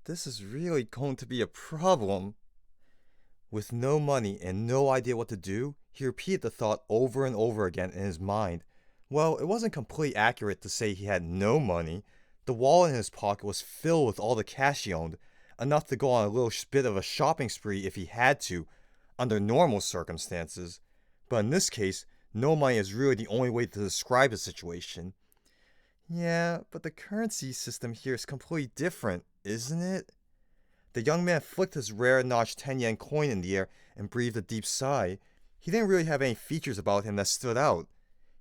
this is really going to be a problem. With no money and no idea what to do, he repeated the thought over and over again in his mind. Well, it wasn't completely accurate to say he had no money. The wallet in his pocket was filled with all the cash he owned, enough to go on a little bit of a shopping spree if he had to, under normal circumstances. But in this case, no money is really the only way to describe the situation. Yeah, but the currency system here is completely different, isn't it? The young man flicked his rare notched 10 yen coin in the air and breathed a deep sigh. He didn't really have any features about him that stood out.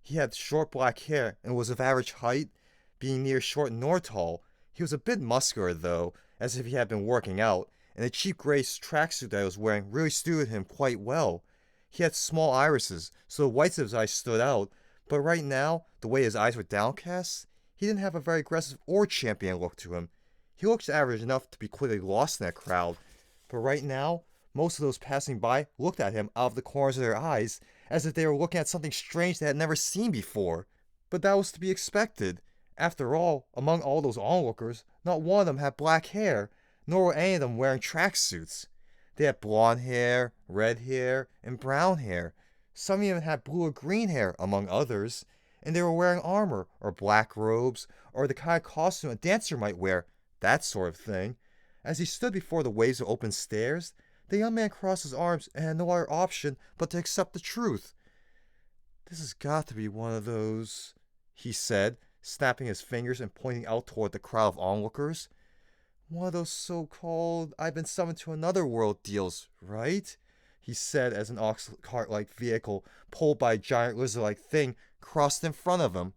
He had short black hair and was of average height, being neither short nor tall. He was a bit muscular, though, as if he had been working out, and the cheap gray tracksuit that he was wearing really suited him quite well. He had small irises, so the whites of his eyes stood out, but right now, the way his eyes were downcast, he didn't have a very aggressive or champion look to him. He looked average enough to be quickly lost in that crowd, but right now, most of those passing by looked at him out of the corners of their eyes, as if they were looking at something strange they had never seen before. But that was to be expected. After all, among all those onlookers, not one of them had black hair, nor were any of them wearing tracksuits. They had blonde hair, red hair, and brown hair. Some even had blue or green hair, among others, and they were wearing armor, or black robes, or the kind of costume a dancer might wear, that sort of thing. As he stood before the waves of open stairs, the young man crossed his arms and had no other option but to accept the truth. "This has got to be one of those," he said, snapping his fingers and pointing out toward the crowd of onlookers. "One of those so-called I've been summoned to another world deals, right?" he said as an ox cart-like vehicle pulled by a giant lizard-like thing crossed in front of him.